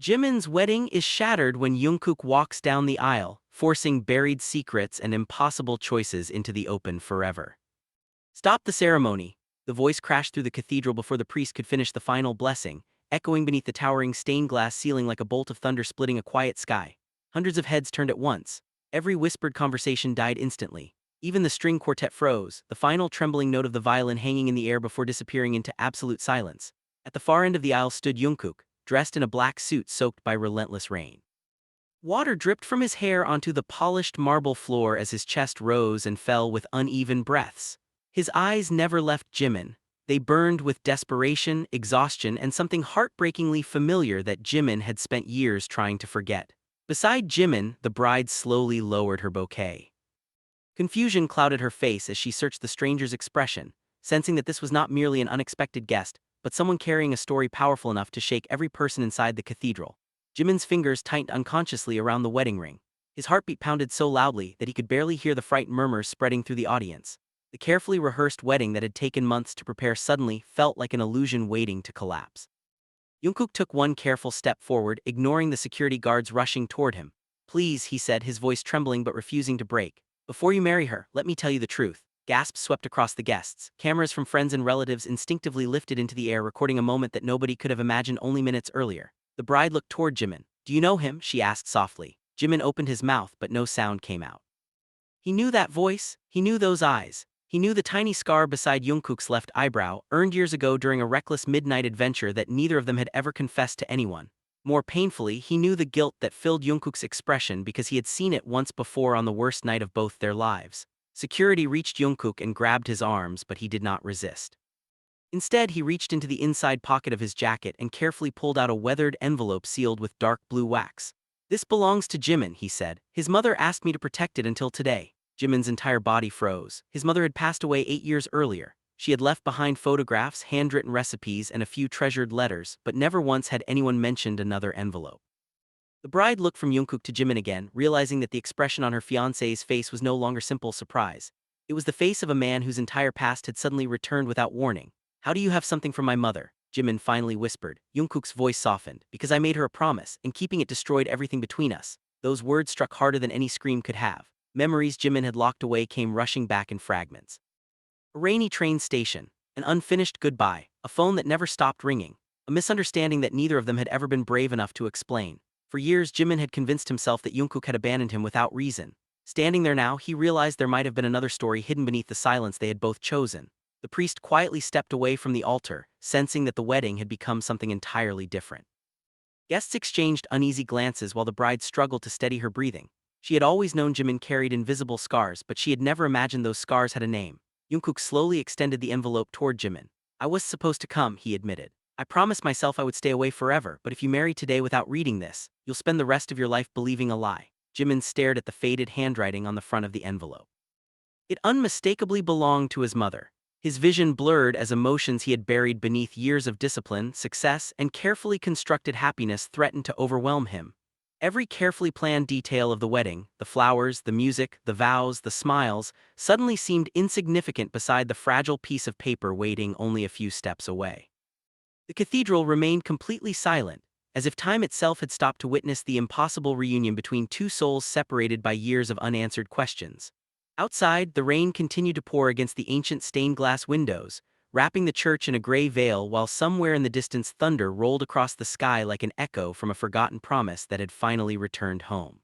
Jimin's wedding is shattered when Jungkook walks down the aisle, forcing buried secrets and impossible choices into the open forever. Stop the ceremony. The voice crashed through the cathedral before the priest could finish the final blessing, echoing beneath the towering stained glass ceiling like a bolt of thunder splitting a quiet sky. Hundreds of heads turned at once. Every whispered conversation died instantly. Even the string quartet froze, the final trembling note of the violin hanging in the air before disappearing into absolute silence. At the far end of the aisle stood Jungkook, dressed in a black suit soaked by relentless rain. Water dripped from his hair onto the polished marble floor as his chest rose and fell with uneven breaths. His eyes never left Jimin. They burned with desperation, exhaustion, and something heartbreakingly familiar that Jimin had spent years trying to forget. Beside Jimin, the bride slowly lowered her bouquet. Confusion clouded her face as she searched the stranger's expression, sensing that this was not merely an unexpected guest, but someone carrying a story powerful enough to shake every person inside the cathedral. Jimin's fingers tightened unconsciously around the wedding ring. His heartbeat pounded so loudly that he could barely hear the frightened murmurs spreading through the audience. The carefully rehearsed wedding that had taken months to prepare suddenly felt like an illusion waiting to collapse. Jungkook took one careful step forward, ignoring the security guards rushing toward him. "Please," he said, his voice trembling but refusing to break. "Before you marry her, let me tell you the truth." Gasps swept across the guests. Cameras from friends and relatives instinctively lifted into the air, recording a moment that nobody could have imagined only minutes earlier. The bride looked toward Jimin. "Do you know him?" she asked softly. Jimin opened his mouth, but no sound came out. He knew that voice. He knew those eyes. He knew the tiny scar beside Jungkook's left eyebrow, earned years ago during a reckless midnight adventure that neither of them had ever confessed to anyone. More painfully, he knew the guilt that filled Jungkook's expression because he had seen it once before on the worst night of both their lives. Security reached Jungkook and grabbed his arms, but he did not resist. Instead, he reached into the inside pocket of his jacket and carefully pulled out a weathered envelope sealed with dark blue wax. "This belongs to Jimin," he said. "His mother asked me to protect it until today." Jimin's entire body froze. His mother had passed away 8 years earlier. She had left behind photographs, handwritten recipes, and a few treasured letters, but never once had anyone mentioned another envelope. The bride looked from Jungkook to Jimin again, realizing that the expression on her fiancé's face was no longer simple surprise. It was the face of a man whose entire past had suddenly returned without warning. "How do you have something from my mother?" Jimin finally whispered. Jungkook's voice softened. "Because I made her a promise, and keeping it destroyed everything between us." Those words struck harder than any scream could have. Memories Jimin had locked away came rushing back in fragments. A rainy train station, an unfinished goodbye, a phone that never stopped ringing, a misunderstanding that neither of them had ever been brave enough to explain. For years, Jimin had convinced himself that Jungkook had abandoned him without reason. Standing there now, he realized there might have been another story hidden beneath the silence they had both chosen. The priest quietly stepped away from the altar, sensing that the wedding had become something entirely different. Guests exchanged uneasy glances while the bride struggled to steady her breathing. She had always known Jimin carried invisible scars, but she had never imagined those scars had a name. Jungkook slowly extended the envelope toward Jimin. "I was supposed to come," he admitted. "I promised myself I would stay away forever, but if you marry today without reading this, you'll spend the rest of your life believing a lie." Jimin stared at the faded handwriting on the front of the envelope. It unmistakably belonged to his mother. His vision blurred as emotions he had buried beneath years of discipline, success, and carefully constructed happiness threatened to overwhelm him. Every carefully planned detail of the wedding, the flowers, the music, the vows, the smiles, suddenly seemed insignificant beside the fragile piece of paper waiting only a few steps away. The cathedral remained completely silent, as if time itself had stopped to witness the impossible reunion between two souls separated by years of unanswered questions. Outside, the rain continued to pour against the ancient stained glass windows, wrapping the church in a gray veil, while somewhere in the distance thunder rolled across the sky like an echo from a forgotten promise that had finally returned home.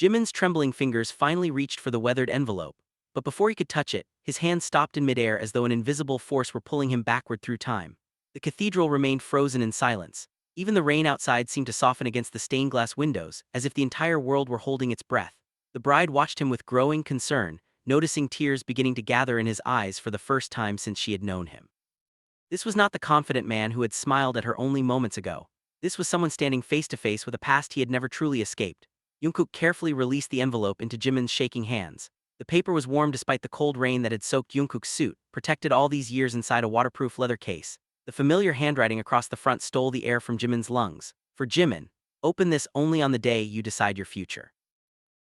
Jimin's trembling fingers finally reached for the weathered envelope, but before he could touch it, his hand stopped in midair as though an invisible force were pulling him backward through time. The cathedral remained frozen in silence. Even the rain outside seemed to soften against the stained glass windows, as if the entire world were holding its breath. The bride watched him with growing concern, noticing tears beginning to gather in his eyes for the first time since she had known him. This was not the confident man who had smiled at her only moments ago. This was someone standing face to face with a past he had never truly escaped. Jungkook carefully released the envelope into Jimin's shaking hands. The paper was warm despite the cold rain that had soaked Jungkook's suit, protected all these years inside a waterproof leather case. The familiar handwriting across the front stole the air from Jimin's lungs. "For Jimin, open this only on the day you decide your future."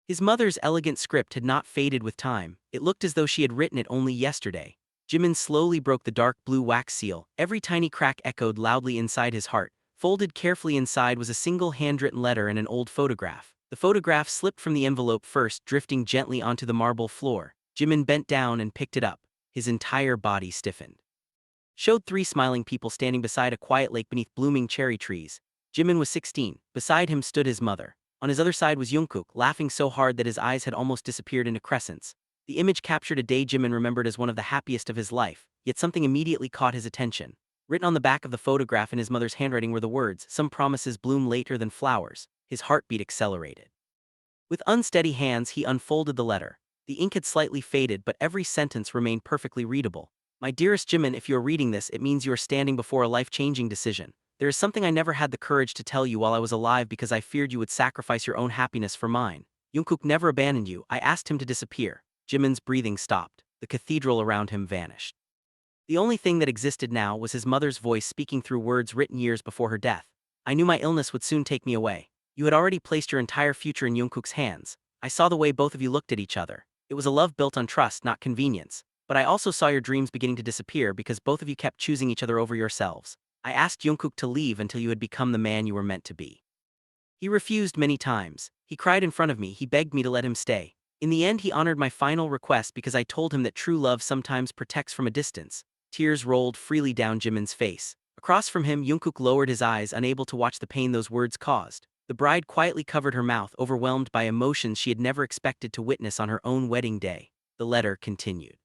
His mother's elegant script had not faded with time. It looked as though she had written it only yesterday. Jimin slowly broke the dark blue wax seal. Every tiny crack echoed loudly inside his heart, Folded carefully inside was a single handwritten letter and an old photograph. The photograph slipped from the envelope first, drifting gently onto the marble floor. Jimin bent down and picked it up. His entire body stiffened. Showed three smiling people standing beside a quiet lake beneath blooming cherry trees. Jimin was 16. Beside him stood his mother. On his other side was Jungkook, laughing so hard that his eyes had almost disappeared into crescents. The image captured a day Jimin remembered as one of the happiest of his life, yet something immediately caught his attention. Written on the back of the photograph in his mother's handwriting were the words, "Some promises bloom later than flowers." His heartbeat accelerated. With unsteady hands, he unfolded the letter. The ink had slightly faded, but every sentence remained perfectly readable. "My dearest Jimin, if you are reading this, it means you are standing before a life-changing decision. There is something I never had the courage to tell you while I was alive because I feared you would sacrifice your own happiness for mine. Jungkook never abandoned you. I asked him to disappear." Jimin's breathing stopped. The cathedral around him vanished. The only thing that existed now was his mother's voice speaking through words written years before her death. "I knew my illness would soon take me away. You had already placed your entire future in Jungkook's hands. I saw the way both of you looked at each other. It was a love built on trust, not convenience. But I also saw your dreams beginning to disappear because both of you kept choosing each other over yourselves. I asked Jungkook to leave until you had become the man you were meant to be. He refused many times. He cried in front of me, he begged me to let him stay. In the end, he honored my final request because I told him that true love sometimes protects from a distance." Tears rolled freely down Jimin's face. Across from him, Jungkook lowered his eyes, unable to watch the pain those words caused. The bride quietly covered her mouth, overwhelmed by emotions she had never expected to witness on her own wedding day. The letter continued.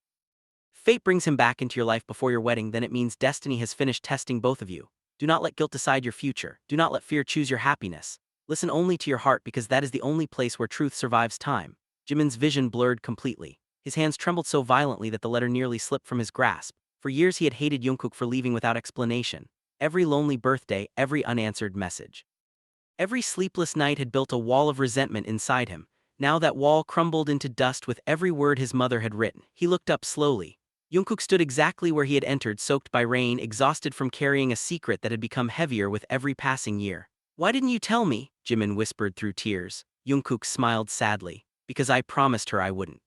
"Fate brings him back into your life before your wedding, then it means destiny has finished testing both of you. Do not let guilt decide your future. Do not let fear choose your happiness. Listen only to your heart because that is the only place where truth survives time." Jimin's vision blurred completely. His hands trembled so violently that the letter nearly slipped from his grasp. For years he had hated Jungkook for leaving without explanation. Every lonely birthday, every unanswered message. Every sleepless night had built a wall of resentment inside him. Now that wall crumbled into dust with every word his mother had written. He looked up slowly. Jungkook stood exactly where he had entered, soaked by rain, exhausted from carrying a secret that had become heavier with every passing year. "Why didn't you tell me?" Jimin whispered through tears. Jungkook smiled sadly. "Because I promised her I wouldn't.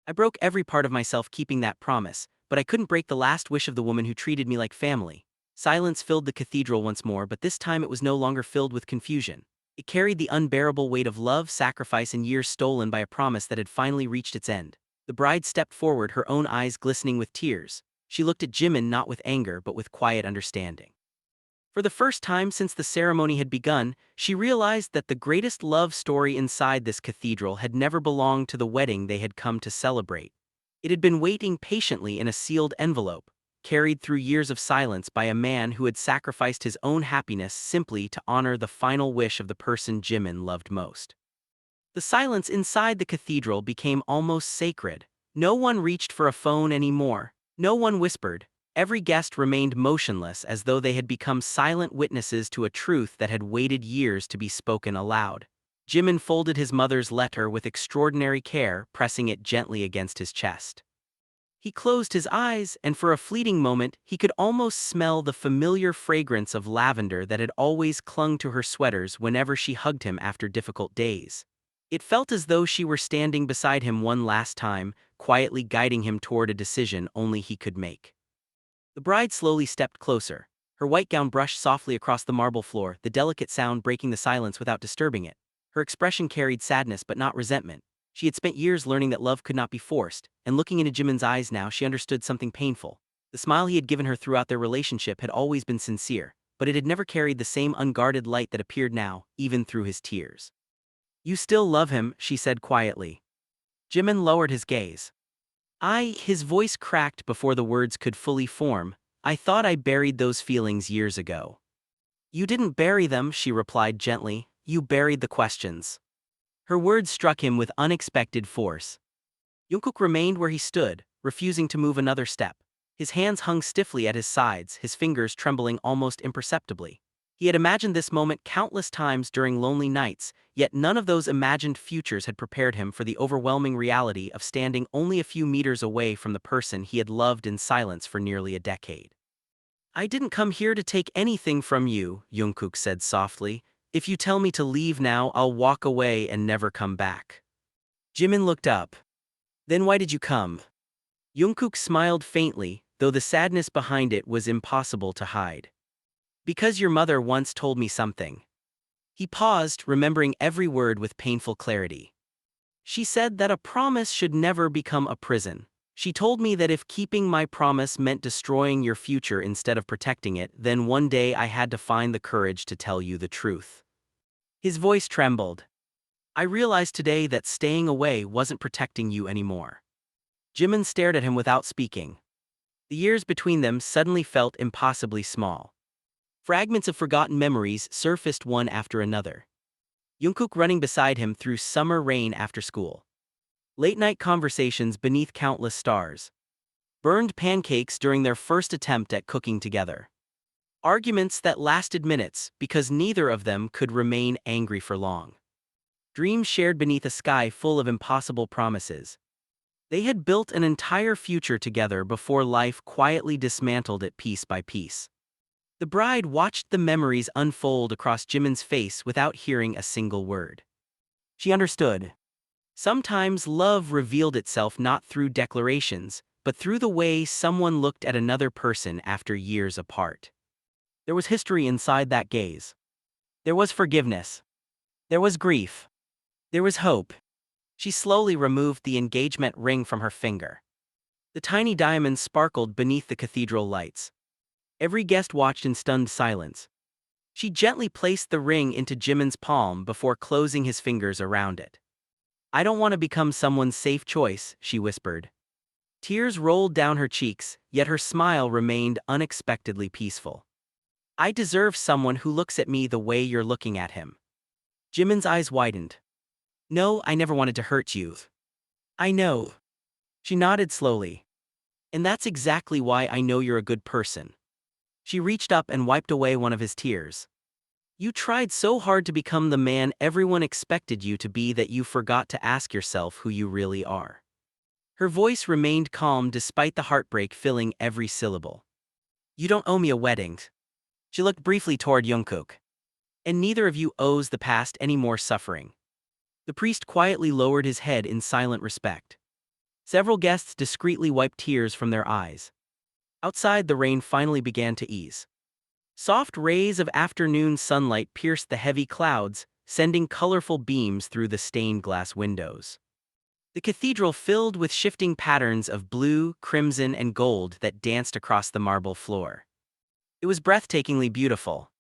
I broke every part of myself keeping that promise, but I couldn't break the last wish of the woman who treated me like family." Silence filled the cathedral once more, but this time it was no longer filled with confusion. It carried the unbearable weight of love, sacrifice, and years stolen by a promise that had finally reached its end. The bride stepped forward, her own eyes glistening with tears. She looked at Jimin not with anger but with quiet understanding. For the first time since the ceremony had begun, she realized that the greatest love story inside this cathedral had never belonged to the wedding they had come to celebrate. It had been waiting patiently in a sealed envelope, carried through years of silence by a man who had sacrificed his own happiness simply to honor the final wish of the person Jimin loved most. The silence inside the cathedral became almost sacred. No one reached for a phone anymore. No one whispered. Every guest remained motionless as though they had become silent witnesses to a truth that had waited years to be spoken aloud. Jimin folded his mother's letter with extraordinary care, pressing it gently against his chest. He closed his eyes, and for a fleeting moment, he could almost smell the familiar fragrance of lavender that had always clung to her sweaters whenever she hugged him after difficult days. It felt as though she were standing beside him one last time, quietly guiding him toward a decision only he could make. The bride slowly stepped closer. Her white gown brushed softly across the marble floor, the delicate sound breaking the silence without disturbing it. Her expression carried sadness but not resentment. She had spent years learning that love could not be forced, and looking into Jimin's eyes now, she understood something painful. The smile he had given her throughout their relationship had always been sincere, but it had never carried the same unguarded light that appeared now, even through his tears. "You still love him," she said quietly. Jimin lowered his gaze. His voice cracked before the words could fully form. "I thought I buried those feelings years ago." "You didn't bury them," she replied gently. "You buried the questions." Her words struck him with unexpected force. Jungkook remained where he stood, refusing to move another step. His hands hung stiffly at his sides, his fingers trembling almost imperceptibly. He had imagined this moment countless times during lonely nights, yet none of those imagined futures had prepared him for the overwhelming reality of standing only a few meters away from the person he had loved in silence for nearly a decade. "I didn't come here to take anything from you," Jungkook said softly. "If you tell me to leave now, I'll walk away and never come back." Jimin looked up. "Then why did you come?" Jungkook smiled faintly, though the sadness behind it was impossible to hide. Because your mother once told me something. He paused, remembering every word with painful clarity. She said that a promise should never become a prison. She told me that if keeping my promise meant destroying your future instead of protecting it, then one day I had to find the courage to tell you the truth. His voice trembled. I realized today that staying away wasn't protecting you anymore. Jimin stared at him without speaking. The years between them suddenly felt impossibly small. Fragments of forgotten memories surfaced one after another. Jungkook running beside him through summer rain after school. Late-night conversations beneath countless stars. Burned pancakes during their first attempt at cooking together. Arguments that lasted minutes because neither of them could remain angry for long. Dreams shared beneath a sky full of impossible promises. They had built an entire future together before life quietly dismantled it piece by piece. The bride watched the memories unfold across Jimin's face without hearing a single word. She understood. Sometimes love revealed itself not through declarations, but through the way someone looked at another person after years apart. There was history inside that gaze. There was forgiveness. There was grief. There was hope. She slowly removed the engagement ring from her finger. The tiny diamond sparkled beneath the cathedral lights. Every guest watched in stunned silence. She gently placed the ring into Jimin's palm before closing his fingers around it. I don't want to become someone's safe choice, she whispered. Tears rolled down her cheeks, yet her smile remained unexpectedly peaceful. I deserve someone who looks at me the way you're looking at him. Jimin's eyes widened. No, I never wanted to hurt you. I know. She nodded slowly. And that's exactly why I know you're a good person. She reached up and wiped away one of his tears. You tried so hard to become the man everyone expected you to be that you forgot to ask yourself who you really are. Her voice remained calm despite the heartbreak filling every syllable. You don't owe me a wedding. She looked briefly toward Jungkook. And neither of you owes the past any more suffering. The priest quietly lowered his head in silent respect. Several guests discreetly wiped tears from their eyes. Outside, the rain finally began to ease. Soft rays of afternoon sunlight pierced the heavy clouds, sending colorful beams through the stained glass windows. The cathedral filled with shifting patterns of blue, crimson, and gold that danced across the marble floor. It was breathtakingly beautiful.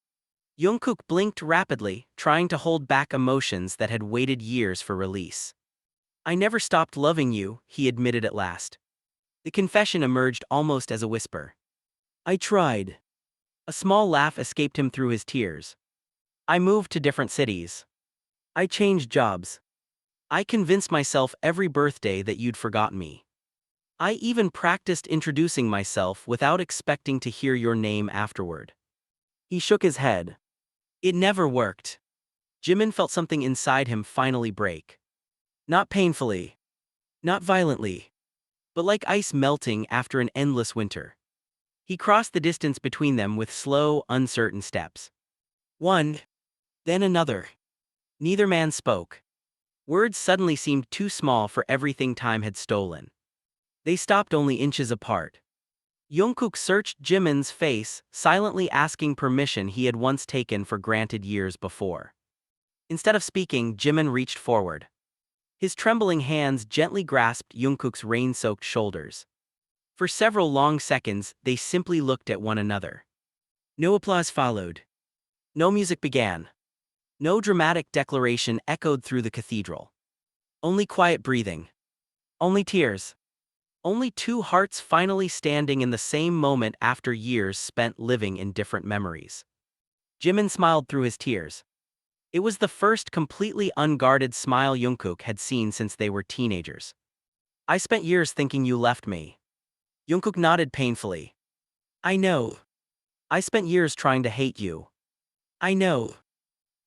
Jungkook blinked rapidly, trying to hold back emotions that had waited years for release. I never stopped loving you, he admitted at last. The confession emerged almost as a whisper. I tried. A small laugh escaped him through his tears. I moved to different cities. I changed jobs. I convinced myself every birthday that you'd forgotten me. I even practiced introducing myself without expecting to hear your name afterward. He shook his head. It never worked. Jimin felt something inside him finally break. Not painfully. Not violently. But like ice melting after an endless winter. He crossed the distance between them with slow, uncertain steps. One. Then another. Neither man spoke. Words suddenly seemed too small for everything time had stolen. They stopped only inches apart. Jungkook searched Jimin's face, silently asking permission he had once taken for granted years before. Instead of speaking, Jimin reached forward. His trembling hands gently grasped Jungkook's rain-soaked shoulders. For several long seconds, they simply looked at one another. No applause followed. No music began. No dramatic declaration echoed through the cathedral. Only quiet breathing. Only tears. Only two hearts finally standing in the same moment after years spent living in different memories. Jimin smiled through his tears. It was the first completely unguarded smile Jungkook had seen since they were teenagers. I spent years thinking you left me. Jungkook nodded painfully. I know. I spent years trying to hate you. I know.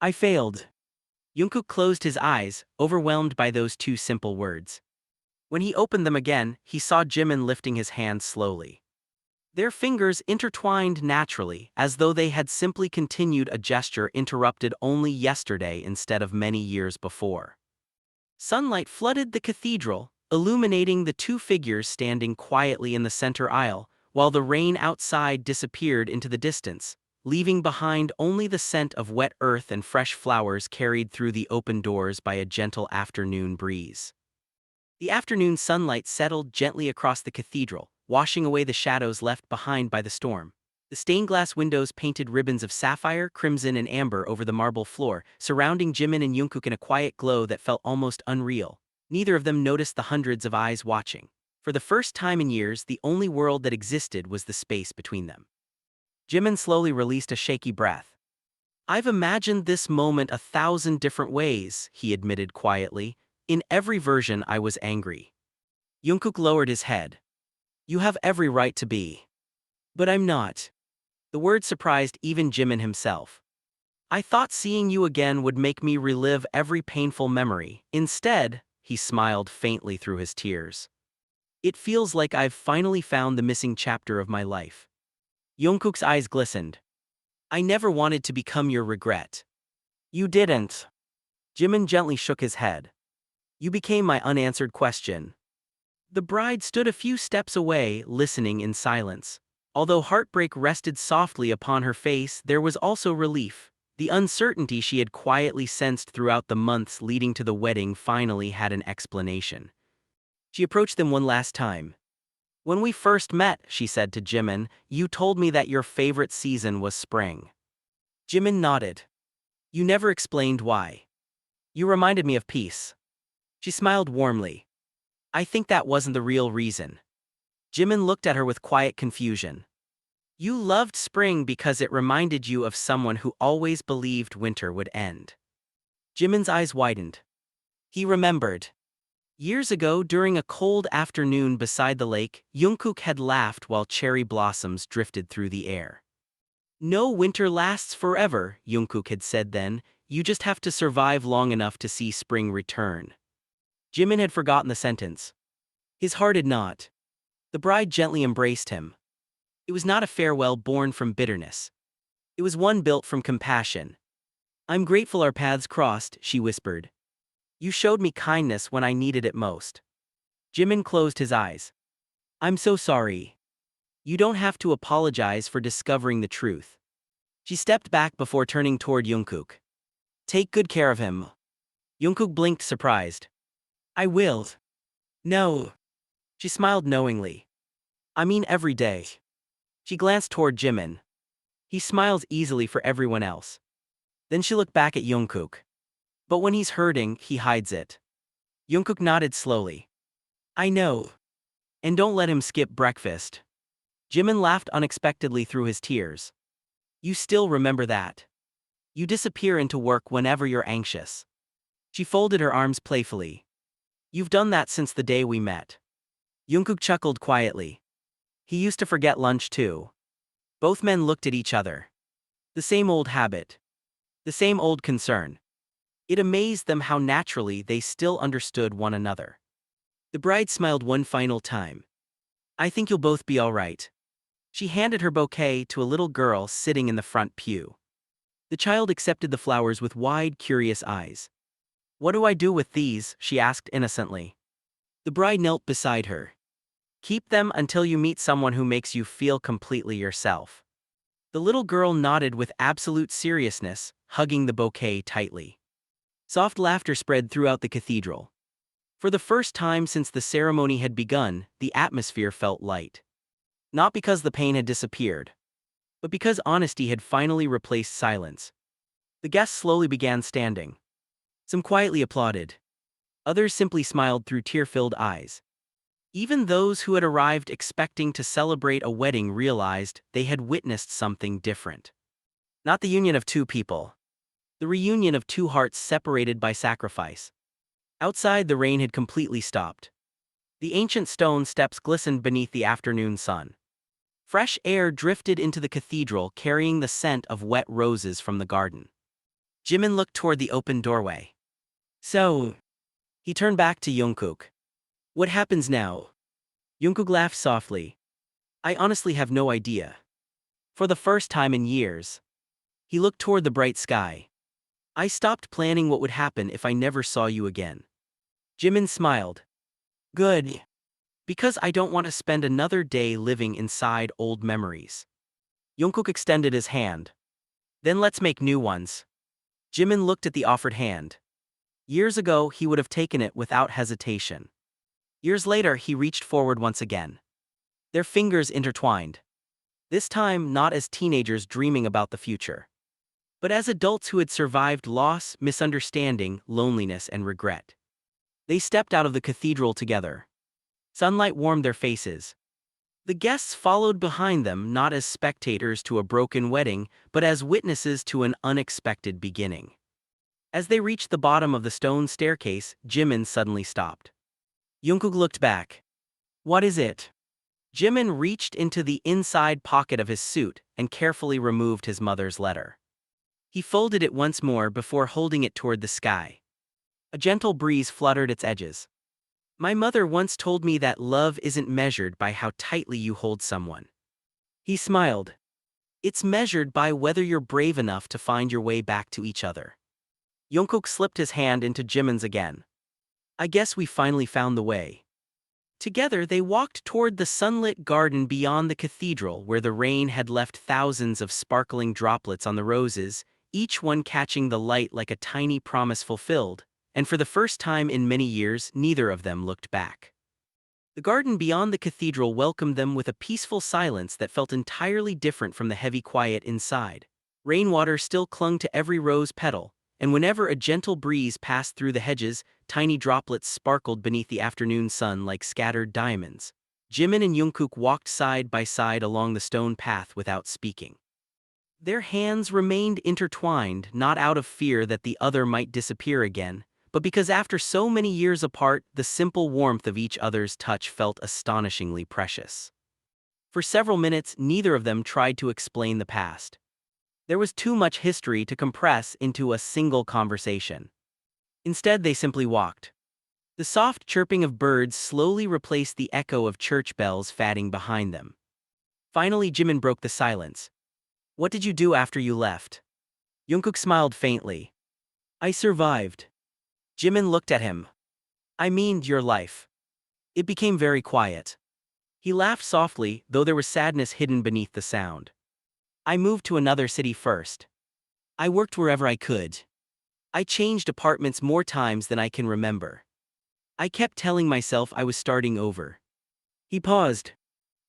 I failed. Jungkook closed his eyes, overwhelmed by those two simple words. When he opened them again, he saw Jimin lifting his hands slowly. Their fingers intertwined naturally, as though they had simply continued a gesture interrupted only yesterday instead of many years before. Sunlight flooded the cathedral, illuminating the two figures standing quietly in the center aisle, while the rain outside disappeared into the distance, leaving behind only the scent of wet earth and fresh flowers carried through the open doors by a gentle afternoon breeze. The afternoon sunlight settled gently across the cathedral, washing away the shadows left behind by the storm. The stained glass windows painted ribbons of sapphire, crimson, and amber over the marble floor, surrounding Jimin and Jungkook in a quiet glow that felt almost unreal. Neither of them noticed the hundreds of eyes watching. For the first time in years, the only world that existed was the space between them. Jimin slowly released a shaky breath. "I've imagined this moment 1,000 different ways," he admitted quietly. "In every version I was angry." Jungkook lowered his head. "You have every right to be. But I'm not." The word surprised even Jimin himself. "I thought seeing you again would make me relive every painful memory. Instead," he smiled faintly through his tears, "it feels like I've finally found the missing chapter of my life." Jungkook's eyes glistened. "I never wanted to become your regret." "You didn't." Jimin gently shook his head. "You became my unanswered question." The bride stood a few steps away, listening in silence. Although heartbreak rested softly upon her face, there was also relief. The uncertainty she had quietly sensed throughout the months leading to the wedding finally had an explanation. She approached them one last time. "When we first met," she said to Jimin, "you told me that your favorite season was spring." Jimin nodded. "You never explained why. You reminded me of peace." She smiled warmly. "I think that wasn't the real reason." Jimin looked at her with quiet confusion. "You loved spring because it reminded you of someone who always believed winter would end." Jimin's eyes widened. He remembered. Years ago, during a cold afternoon beside the lake, Jungkook had laughed while cherry blossoms drifted through the air. "No winter lasts forever," Jungkook had said then. "You just have to survive long enough to see spring return." Jimin had forgotten the sentence. His heart had not. The bride gently embraced him. It was not a farewell born from bitterness. It was one built from compassion. "I'm grateful our paths crossed," she whispered. "You showed me kindness when I needed it most." Jimin closed his eyes. "I'm so sorry." "You don't have to apologize for discovering the truth." She stepped back before turning toward Jungkook. "Take good care of him." Jungkook blinked, surprised. "I will." "No." She smiled knowingly. "I mean every day." She glanced toward Jimin. He smiles easily for everyone else. Then she looked back at Jungkook. "But when he's hurting, he hides it." Jungkook nodded slowly. "I know. And don't let him skip breakfast." Jimin laughed unexpectedly through his tears. "You still remember that. You disappear into work whenever you're anxious." She folded her arms playfully. "You've done that since the day we met." Jungkook chuckled quietly. He used to forget lunch too. Both men looked at each other. The same old habit. The same old concern. It amazed them how naturally they still understood one another. The bride smiled one final time. "I think you'll both be all right." She handed her bouquet to a little girl sitting in the front pew. The child accepted the flowers with wide, curious eyes. "What do I do with these?" she asked innocently. The bride knelt beside her. "Keep them until you meet someone who makes you feel completely yourself." The little girl nodded with absolute seriousness, hugging the bouquet tightly. Soft laughter spread throughout the cathedral. For the first time since the ceremony had begun, the atmosphere felt light. Not because the pain had disappeared, but because honesty had finally replaced silence. The guests slowly began standing. Some quietly applauded. Others simply smiled through tear-filled eyes. Even those who had arrived expecting to celebrate a wedding realized they had witnessed something different. Not the union of two people. The reunion of two hearts separated by sacrifice. Outside, the rain had completely stopped. The ancient stone steps glistened beneath the afternoon sun. Fresh air drifted into the cathedral, carrying the scent of wet roses from the garden. Jimin looked toward the open doorway. "So..." He turned back to Jungkook. "What happens now?" Jungkook laughed softly. "I honestly have no idea." For the first time in years. He looked toward the bright sky. "I stopped planning what would happen if I never saw you again." Jimin smiled. "Good. Because I don't want to spend another day living inside old memories." Jungkook extended his hand. Then let's make new ones. Jimin looked at the offered hand. Years ago, he would have taken it without hesitation. Years later, he reached forward once again. Their fingers intertwined. This time, not as teenagers dreaming about the future, but as adults who had survived loss, misunderstanding, loneliness, and regret. They stepped out of the cathedral together. Sunlight warmed their faces. The guests followed behind them not as spectators to a broken wedding, but as witnesses to an unexpected beginning. As they reached the bottom of the stone staircase, Jimin suddenly stopped. Jungkook looked back. What is it? Jimin reached into the inside pocket of his suit and carefully removed his mother's letter. He folded it once more before holding it toward the sky. A gentle breeze fluttered its edges. My mother once told me that love isn't measured by how tightly you hold someone. He smiled. It's measured by whether you're brave enough to find your way back to each other. Jungkook slipped his hand into Jimin's again. I guess we finally found the way. Together they walked toward the sunlit garden beyond the cathedral where the rain had left thousands of sparkling droplets on the roses, each one catching the light like a tiny promise fulfilled, and for the first time in many years neither of them looked back. The garden beyond the cathedral welcomed them with a peaceful silence that felt entirely different from the heavy quiet inside. Rainwater still clung to every rose petal, and whenever a gentle breeze passed through the hedges, tiny droplets sparkled beneath the afternoon sun like scattered diamonds. Jimin and Jungkook walked side by side along the stone path without speaking. Their hands remained intertwined, not out of fear that the other might disappear again, but because after so many years apart, the simple warmth of each other's touch felt astonishingly precious. For several minutes, neither of them tried to explain the past. There was too much history to compress into a single conversation. Instead, they simply walked. The soft chirping of birds slowly replaced the echo of church bells fading behind them. Finally, Jimin broke the silence. What did you do after you left? Jungkook smiled faintly. I survived. Jimin looked at him. I mean, your life. It became very quiet. He laughed softly, though there was sadness hidden beneath the sound. I moved to another city first. I worked wherever I could. I changed apartments more times than I can remember. I kept telling myself I was starting over. He paused.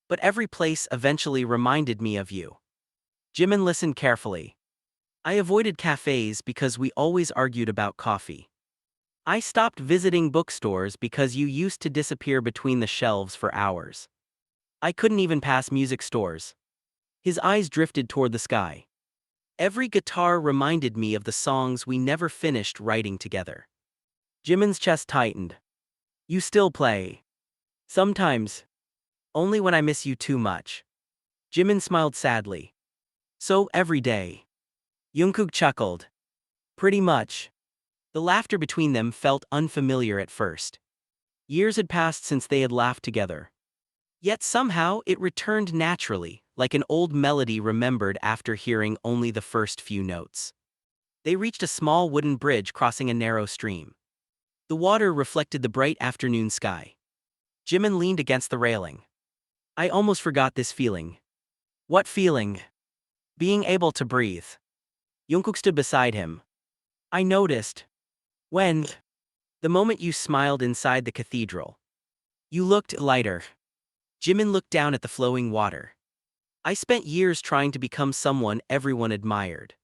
But every place eventually reminded me of you. Jimin listened carefully. I avoided cafes because we always argued about coffee. I stopped visiting bookstores because you used to disappear between the shelves for hours. I couldn't even pass music stores. His eyes drifted toward the sky. Every guitar reminded me of the songs we never finished writing together. Jimin's chest tightened. You still play. Sometimes. Only when I miss you too much. Jimin smiled sadly. So, every day. Jungkook chuckled. Pretty much. The laughter between them felt unfamiliar at first. Years had passed since they had laughed together. Yet somehow it returned naturally, like an old melody remembered after hearing only the first few notes. They reached a small wooden bridge crossing a narrow stream. The water reflected the bright afternoon sky. Jimin leaned against the railing. I almost forgot this feeling. What feeling? Being able to breathe. Jungkook stood beside him. I noticed. When? The moment you smiled inside the cathedral. You looked lighter. Jimin looked down at the flowing water. I spent years trying to become someone everyone admired.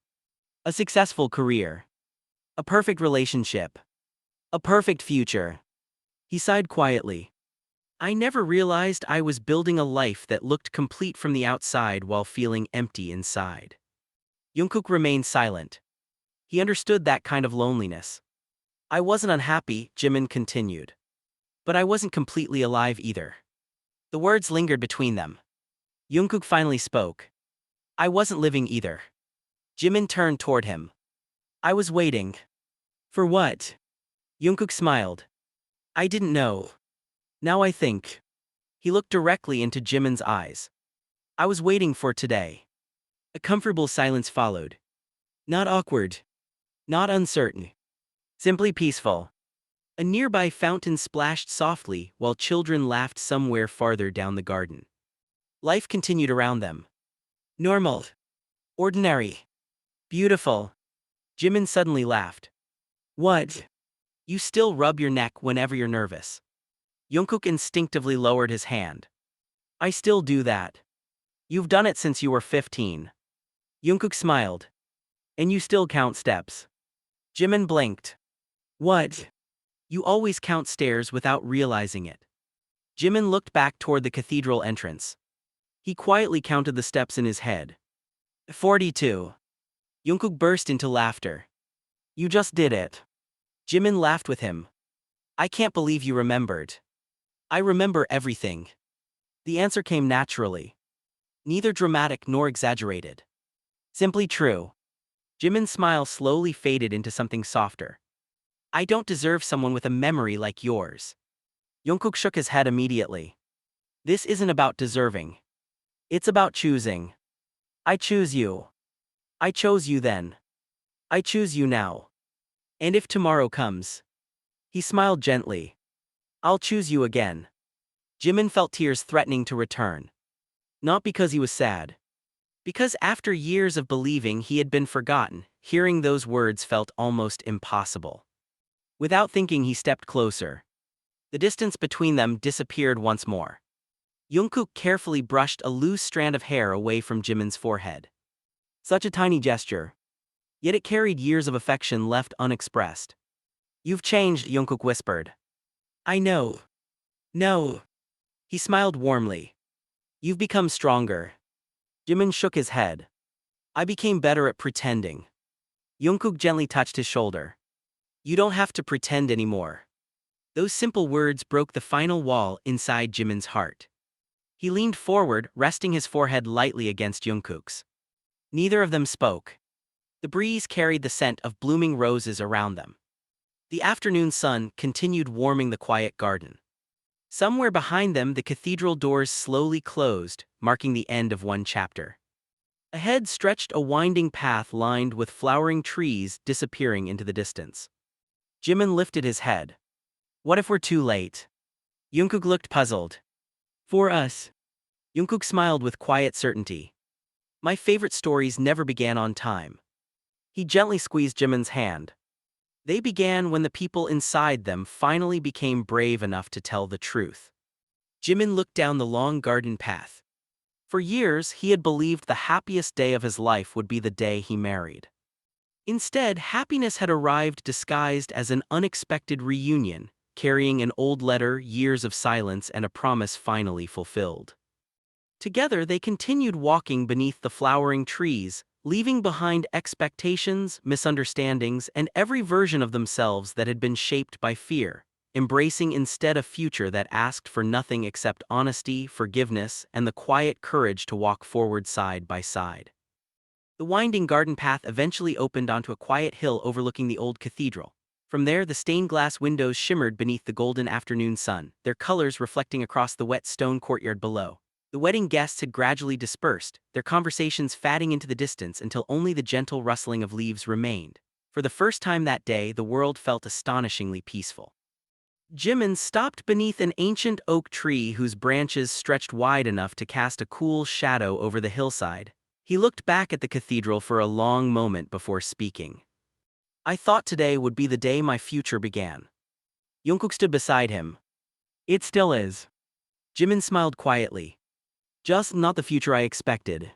A successful career. A perfect relationship. A perfect future. He sighed quietly. I never realized I was building a life that looked complete from the outside while feeling empty inside. Jungkook remained silent. He understood that kind of loneliness. I wasn't unhappy, Jimin continued. But I wasn't completely alive either. The words lingered between them. Jungkook finally spoke. I wasn't living either. Jimin turned toward him. I was waiting. For what? Jungkook smiled. I didn't know. Now I think. He looked directly into Jimin's eyes. I was waiting for today. A comfortable silence followed. Not awkward. Not uncertain. Simply peaceful. A nearby fountain splashed softly while children laughed somewhere farther down the garden. Life continued around them. Normal. Ordinary. Beautiful. Jimin suddenly laughed. What? You still rub your neck whenever you're nervous. Jungkook instinctively lowered his hand. I still do that. You've done it since you were 15. Jungkook smiled. And you still count steps. Jimin blinked. What? You always count stairs without realizing it. Jimin looked back toward the cathedral entrance. He quietly counted the steps in his head. 42. Jungkook burst into laughter. You just did it. Jimin laughed with him. I can't believe you remembered. I remember everything. The answer came naturally. Neither dramatic nor exaggerated. Simply true. Jimin's smile slowly faded into something softer. I don't deserve someone with a memory like yours. Jungkook shook his head immediately. This isn't about deserving. It's about choosing. I choose you. I chose you then. I choose you now. And if tomorrow comes. He smiled gently. I'll choose you again. Jimin felt tears threatening to return. Not because he was sad. Because after years of believing he had been forgotten, hearing those words felt almost impossible. Without thinking, he stepped closer. The distance between them disappeared once more. Jungkook carefully brushed a loose strand of hair away from Jimin's forehead. Such a tiny gesture. Yet it carried years of affection left unexpressed. You've changed, Jungkook whispered. I know. No. He smiled warmly. You've become stronger. Jimin shook his head. I became better at pretending. Jungkook gently touched his shoulder. You don't have to pretend anymore. Those simple words broke the final wall inside Jimin's heart. He leaned forward, resting his forehead lightly against Jungkook's. Neither of them spoke. The breeze carried the scent of blooming roses around them. The afternoon sun continued warming the quiet garden. Somewhere behind them, the cathedral doors slowly closed, marking the end of one chapter. Ahead stretched a winding path lined with flowering trees disappearing into the distance. Jimin lifted his head. What if we're too late? Jungkook looked puzzled. For us. Jungkook smiled with quiet certainty. My favorite stories never began on time. He gently squeezed Jimin's hand. They began when the people inside them finally became brave enough to tell the truth. Jimin looked down the long garden path. For years, he had believed the happiest day of his life would be the day he married. Instead, happiness had arrived disguised as an unexpected reunion, carrying an old letter, years of silence, and a promise finally fulfilled. Together, they continued walking beneath the flowering trees, leaving behind expectations, misunderstandings, and every version of themselves that had been shaped by fear, embracing instead a future that asked for nothing except honesty, forgiveness, and the quiet courage to walk forward side by side. The winding garden path eventually opened onto a quiet hill overlooking the old cathedral. From there, the stained glass windows shimmered beneath the golden afternoon sun, their colors reflecting across the wet stone courtyard below. The wedding guests had gradually dispersed, their conversations fading into the distance until only the gentle rustling of leaves remained. For the first time that day, the world felt astonishingly peaceful. Jimin stopped beneath an ancient oak tree whose branches stretched wide enough to cast a cool shadow over the hillside. He looked back at the cathedral for a long moment before speaking. I thought today would be the day my future began. Jungkook stood beside him. It still is. Jimin smiled quietly. Just not the future I expected.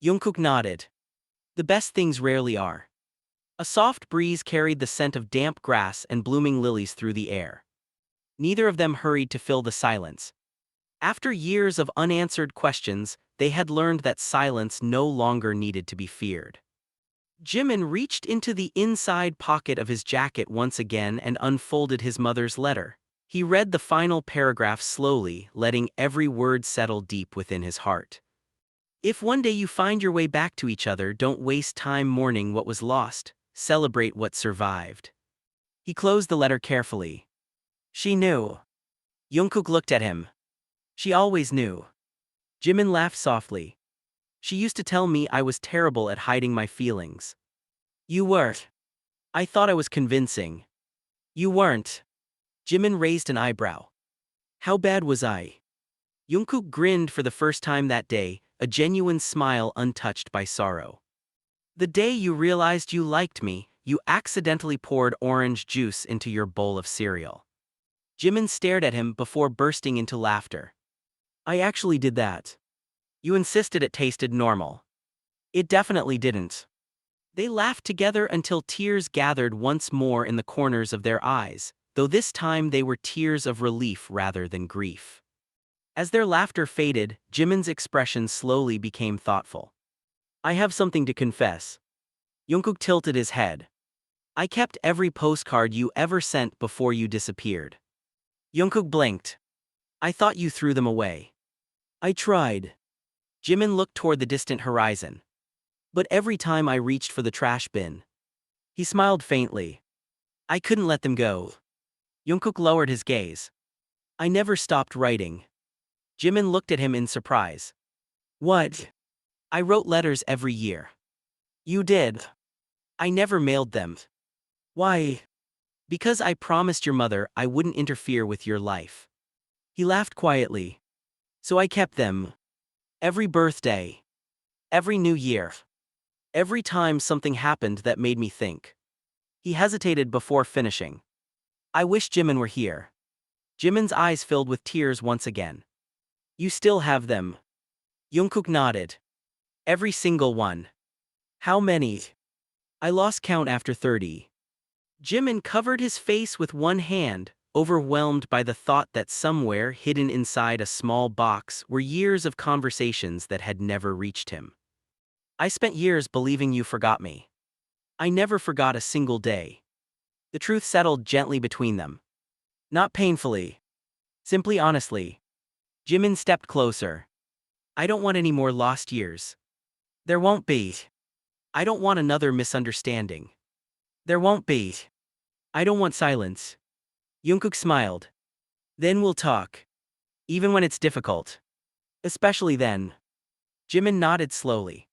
Jungkook nodded. The best things rarely are. A soft breeze carried the scent of damp grass and blooming lilies through the air. Neither of them hurried to fill the silence. After years of unanswered questions, they had learned that silence no longer needed to be feared. Jimin reached into the inside pocket of his jacket once again and unfolded his mother's letter. He read the final paragraph slowly, letting every word settle deep within his heart. If one day you find your way back to each other, don't waste time mourning what was lost, celebrate what survived. He closed the letter carefully. She knew. Jungkook looked at him. She always knew. Jimin laughed softly. She used to tell me I was terrible at hiding my feelings. You weren't. I thought I was convincing. You weren't. Jimin raised an eyebrow. How bad was I? Jungkook grinned for the first time that day, a genuine smile untouched by sorrow. The day you realized you liked me, you accidentally poured orange juice into your bowl of cereal. Jimin stared at him before bursting into laughter. I actually did that. You insisted it tasted normal. It definitely didn't. They laughed together until tears gathered once more in the corners of their eyes, though this time they were tears of relief rather than grief. As their laughter faded, Jimin's expression slowly became thoughtful. I have something to confess. Jungkook tilted his head. I kept every postcard you ever sent before you disappeared. Jungkook blinked. I thought you threw them away. I tried. Jimin looked toward the distant horizon. But every time I reached for the trash bin. He smiled faintly. I couldn't let them go. Jungkook lowered his gaze. I never stopped writing. Jimin looked at him in surprise. What? I wrote letters every year. You did. I never mailed them. Why? Because I promised your mother I wouldn't interfere with your life. He laughed quietly. So I kept them. Every birthday. Every New Year. Every time something happened that made me think. He hesitated before finishing. I wish Jimin were here. Jimin's eyes filled with tears once again. You still have them. Jungkook nodded. Every single one. How many? I lost count after 30. Jimin covered his face with one hand, overwhelmed by the thought that somewhere hidden inside a small box were years of conversations that had never reached him. I spent years believing you forgot me. I never forgot a single day. The truth settled gently between them. Not painfully. Simply honestly. Jimin stepped closer. I don't want any more lost years. There won't be. I don't want another misunderstanding. There won't be. I don't want silence. Jungkook smiled. Then we'll talk. Even when it's difficult. Especially then. Jimin nodded slowly.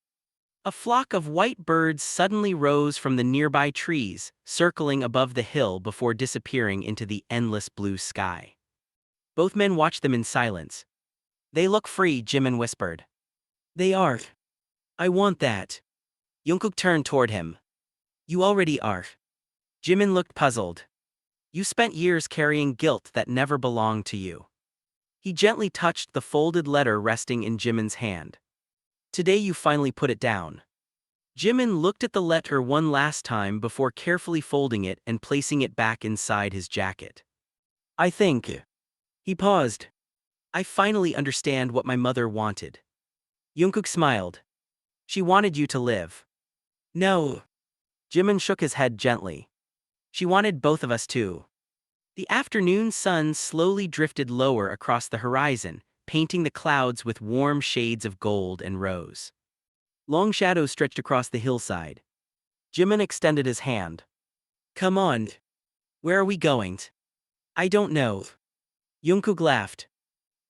A flock of white birds suddenly rose from the nearby trees, circling above the hill before disappearing into the endless blue sky. Both men watched them in silence. They look free, Jimin whispered. They are. I want that. Jungkook turned toward him. You already are. Jimin looked puzzled. You spent years carrying guilt that never belonged to you. He gently touched the folded letter resting in Jimin's hand. Today you finally put it down. Jimin looked at the letter one last time before carefully folding it and placing it back inside his jacket. I think. He paused. I finally understand what my mother wanted. Jungkook smiled. She wanted you to live. No. Jimin shook his head gently. She wanted both of us to. The afternoon sun slowly drifted lower across the horizon, painting the clouds with warm shades of gold and rose. Long shadows stretched across the hillside. Jimin extended his hand. Come on. Where are we going? I don't know. Jungkook laughed.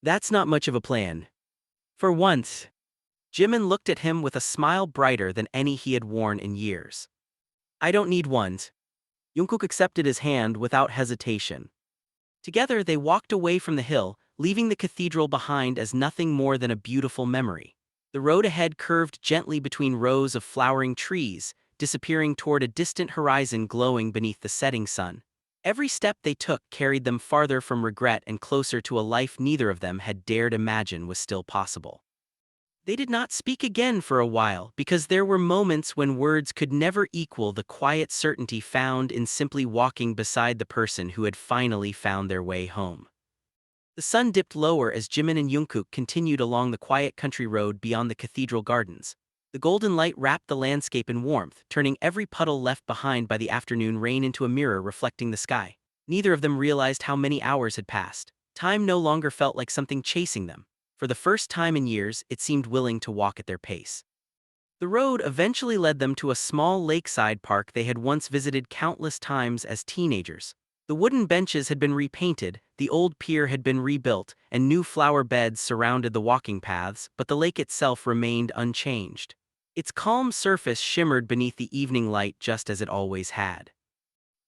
That's not much of a plan. For once. Jimin looked at him with a smile brighter than any he had worn in years. I don't need one. Jungkook accepted his hand without hesitation. Together they walked away from the hill, leaving the cathedral behind as nothing more than a beautiful memory. The road ahead curved gently between rows of flowering trees, disappearing toward a distant horizon glowing beneath the setting sun. Every step they took carried them farther from regret and closer to a life neither of them had dared imagine was still possible. They did not speak again for a while because there were moments when words could never equal the quiet certainty found in simply walking beside the person who had finally found their way home. The sun dipped lower as Jimin and Jungkook continued along the quiet country road beyond the cathedral gardens. The golden light wrapped the landscape in warmth, turning every puddle left behind by the afternoon rain into a mirror reflecting the sky. Neither of them realized how many hours had passed. Time no longer felt like something chasing them. For the first time in years, it seemed willing to walk at their pace. The road eventually led them to a small lakeside park they had once visited countless times as teenagers. The wooden benches had been repainted, the old pier had been rebuilt, and new flower beds surrounded the walking paths, but the lake itself remained unchanged. Its calm surface shimmered beneath the evening light just as it always had.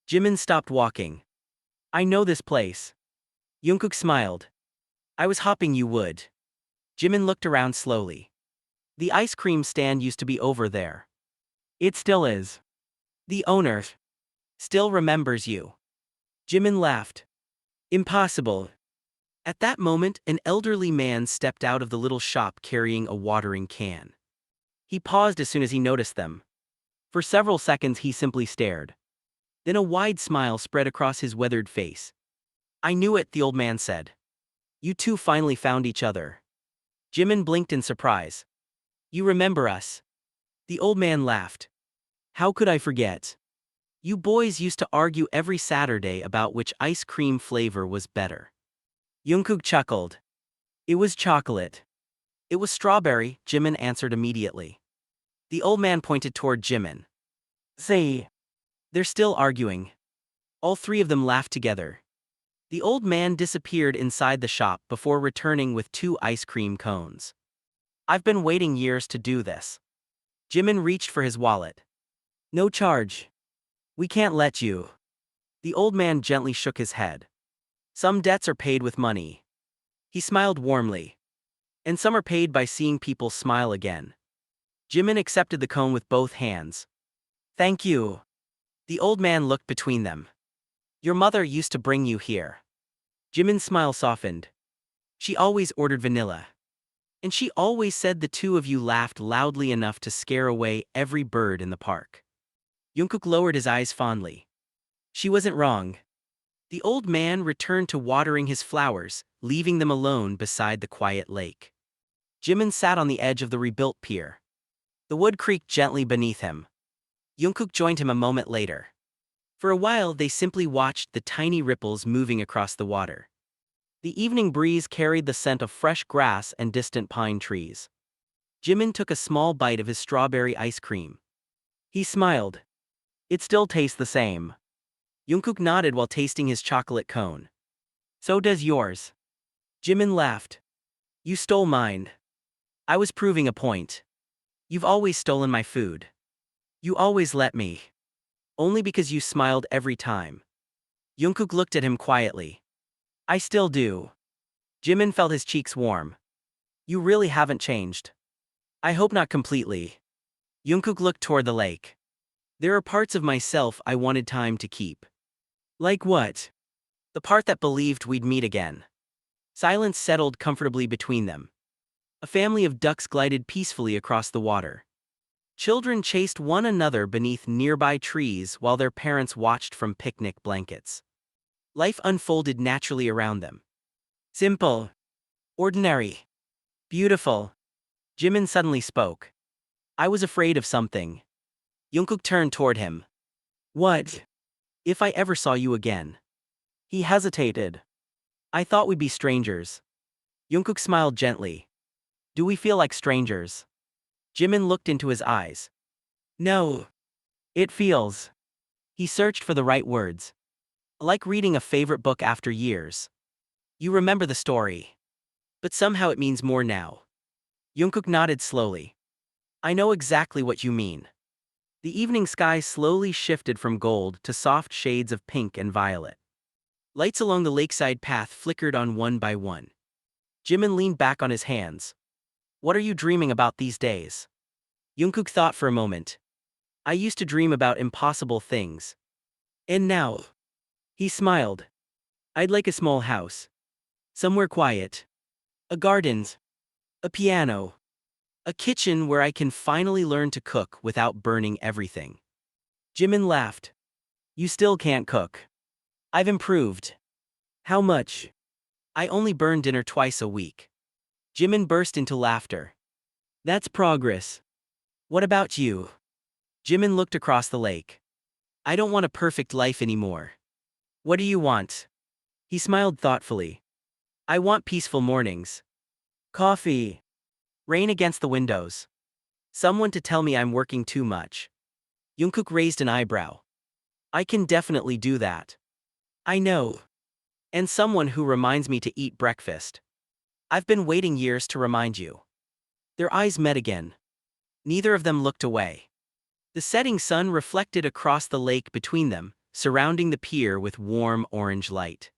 Jimin stopped walking. I know this place. Jungkook smiled. I was hoping you would. Jimin looked around slowly. The ice cream stand used to be over there. It still is. The owner still remembers you. Jimin laughed. Impossible. At that moment, an elderly man stepped out of the little shop carrying a watering can. He paused as soon as he noticed them. For several seconds he simply stared. Then a wide smile spread across his weathered face. I knew it, the old man said. You two finally found each other. Jimin blinked in surprise. You remember us? The old man laughed. How could I forget? You boys used to argue every Saturday about which ice cream flavor was better. Jungkook chuckled. It was chocolate. It was strawberry, Jimin answered immediately. The old man pointed toward Jimin. Say. They're still arguing. All three of them laughed together. The old man disappeared inside the shop before returning with 2 ice cream cones. I've been waiting years to do this. Jimin reached for his wallet. No charge. We can't let you. The old man gently shook his head. Some debts are paid with money. He smiled warmly. And some are paid by seeing people smile again. Jimin accepted the cone with both hands. Thank you. The old man looked between them. Your mother used to bring you here. Jimin's smile softened. She always ordered vanilla. And she always said the two of you laughed loudly enough to scare away every bird in the park. Jungkook lowered his eyes fondly. She wasn't wrong. The old man returned to watering his flowers, leaving them alone beside the quiet lake. Jimin sat on the edge of the rebuilt pier. The wood creaked gently beneath him. Jungkook joined him a moment later. For a while they simply watched the tiny ripples moving across the water. The evening breeze carried the scent of fresh grass and distant pine trees. Jimin took a small bite of his strawberry ice cream. He smiled. It still tastes the same. Jungkook nodded while tasting his chocolate cone. So does yours. Jimin laughed. You stole mine. I was proving a point. You've always stolen my food. You always let me. Only because you smiled every time. Jungkook looked at him quietly. I still do. Jimin felt his cheeks warm. You really haven't changed. I hope not completely. Jungkook looked toward the lake. There are parts of myself I wanted time to keep. Like what? The part that believed we'd meet again. Silence settled comfortably between them. A family of ducks glided peacefully across the water. Children chased one another beneath nearby trees while their parents watched from picnic blankets. Life unfolded naturally around them. Simple. Ordinary. Beautiful. Jimin suddenly spoke. I was afraid of something. Jungkook turned toward him. What? If I ever saw you again. He hesitated. I thought we'd be strangers. Jungkook smiled gently. Do we feel like strangers? Jimin looked into his eyes. No. It feels. He searched for the right words. Like reading a favorite book after years. You remember the story. But somehow it means more now. Jungkook nodded slowly. I know exactly what you mean. The evening sky slowly shifted from gold to soft shades of pink and violet. Lights along the lakeside path flickered on one by one. Jimin leaned back on his hands. What are you dreaming about these days? Jungkook thought for a moment. I used to dream about impossible things. And now? He smiled. I'd like a small house. Somewhere quiet. A garden. A piano. A kitchen where I can finally learn to cook without burning everything. Jimin laughed. You still can't cook. I've improved. How much? I only burn dinner twice a week. Jimin burst into laughter. That's progress. What about you? Jimin looked across the lake. I don't want a perfect life anymore. What do you want? He smiled thoughtfully. I want peaceful mornings. Coffee. Rain against the windows. Someone to tell me I'm working too much. Jungkook raised an eyebrow. I can definitely do that. I know. And someone who reminds me to eat breakfast. I've been waiting years to remind you. Their eyes met again. Neither of them looked away. The setting sun reflected across the lake between them, surrounding the pier with warm orange light.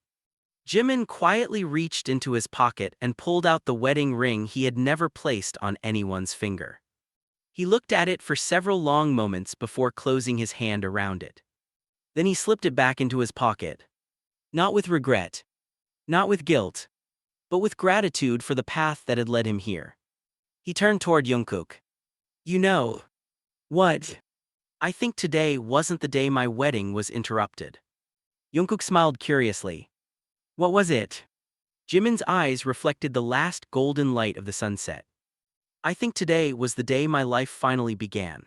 Jimin quietly reached into his pocket and pulled out the wedding ring he had never placed on anyone's finger. He looked at it for several long moments before closing his hand around it. Then he slipped it back into his pocket. Not with regret, not with guilt, but with gratitude for the path that had led him here. He turned toward Jungkook. You know what? I think today wasn't the day my wedding was interrupted. Jungkook smiled curiously. What was it? Jimin's eyes reflected the last golden light of the sunset. I think today was the day my life finally began.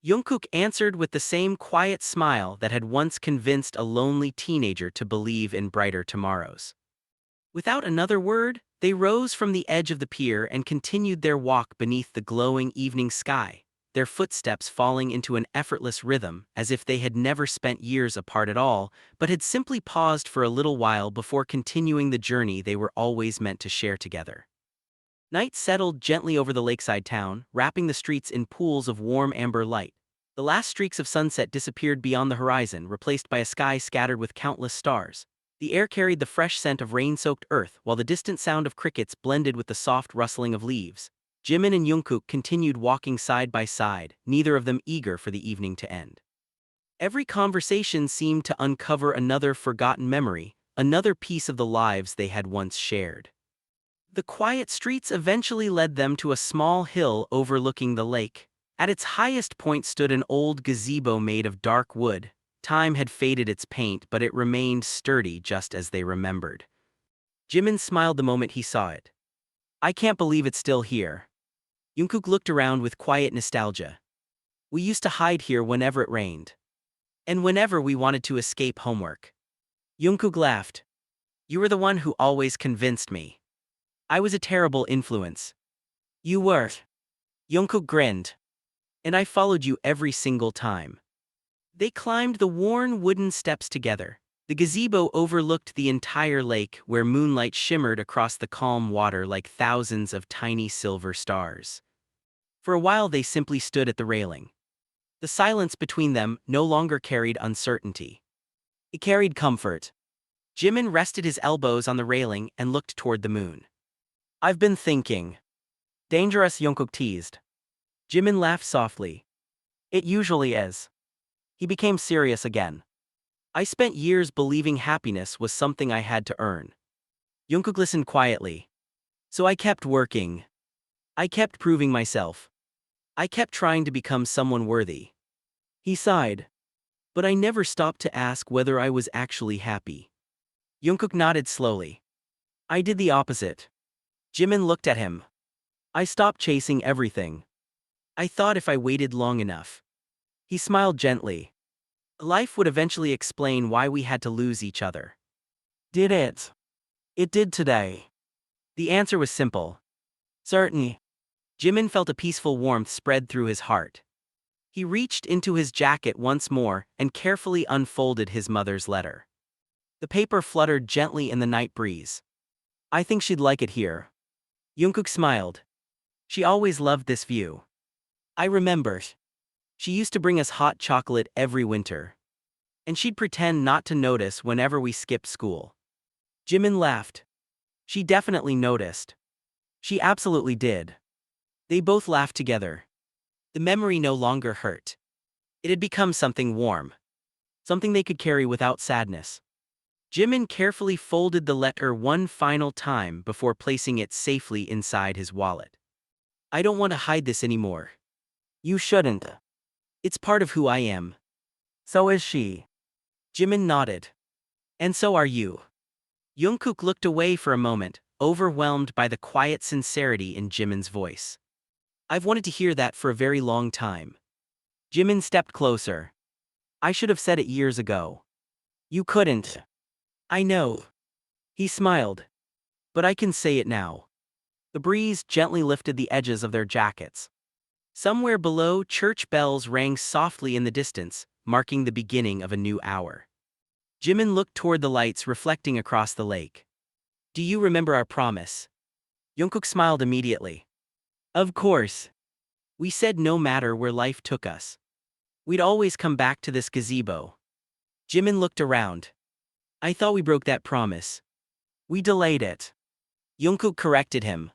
Jungkook answered with the same quiet smile that had once convinced a lonely teenager to believe in brighter tomorrows. Without another word, they rose from the edge of the pier and continued their walk beneath the glowing evening sky, their footsteps falling into an effortless rhythm as if they had never spent years apart at all, but had simply paused for a little while before continuing the journey they were always meant to share together. Night settled gently over the lakeside town, wrapping the streets in pools of warm amber light. The last streaks of sunset disappeared beyond the horizon, replaced by a sky scattered with countless stars. The air carried the fresh scent of rain-soaked earth, while the distant sound of crickets blended with the soft rustling of leaves. Jimin and Jungkook continued walking side by side, neither of them eager for the evening to end. Every conversation seemed to uncover another forgotten memory, another piece of the lives they had once shared. The quiet streets eventually led them to a small hill overlooking the lake. At its highest point stood an old gazebo made of dark wood. Time had faded its paint, but it remained sturdy just as they remembered. Jimin smiled the moment he saw it. I can't believe it's still here. Jungkook looked around with quiet nostalgia. We used to hide here whenever it rained. And whenever we wanted to escape homework. Jungkook laughed. You were the one who always convinced me. I was a terrible influence. You were. Jungkook grinned. And I followed you every single time. They climbed the worn wooden steps together. The gazebo overlooked the entire lake, where moonlight shimmered across the calm water like thousands of tiny silver stars. For a while they simply stood at the railing. The silence between them no longer carried uncertainty. It carried comfort. Jimin rested his elbows on the railing and looked toward the moon. I've been thinking. Dangerous, Jungkook teased. Jimin laughed softly. It usually is. He became serious again. I spent years believing happiness was something I had to earn. Jungkook listened quietly. So I kept working. I kept proving myself. I kept trying to become someone worthy. He sighed. But I never stopped to ask whether I was actually happy. Jungkook nodded slowly. I did the opposite. Jimin looked at him. I stopped chasing everything. I thought if I waited long enough. He smiled gently. Life would eventually explain why we had to lose each other. Did it? It did today. The answer was simple. Certainly. Jimin felt a peaceful warmth spread through his heart. He reached into his jacket once more and carefully unfolded his mother's letter. The paper fluttered gently in the night breeze. I think she'd like it here. Jungkook smiled. She always loved this view. I remember. She used to bring us hot chocolate every winter. And she'd pretend not to notice whenever we skipped school. Jimin laughed. She definitely noticed. She absolutely did. They both laughed together. The memory no longer hurt. It had become something warm. Something they could carry without sadness. Jimin carefully folded the letter one final time before placing it safely inside his wallet. I don't want to hide this anymore. You shouldn't. It's part of who I am. So is she. Jimin nodded. And so are you. Jungkook looked away for a moment, overwhelmed by the quiet sincerity in Jimin's voice. I've wanted to hear that for a very long time. Jimin stepped closer. I should have said it years ago. You couldn't. I know. He smiled. But I can say it now. The breeze gently lifted the edges of their jackets. Somewhere below, church bells rang softly in the distance, marking the beginning of a new hour. Jimin looked toward the lights reflecting across the lake. Do you remember our promise? Jungkook smiled immediately. Of course. We said no matter where life took us, we'd always come back to this gazebo. Jimin looked around. I thought we broke that promise. We delayed it. Jungkook corrected him.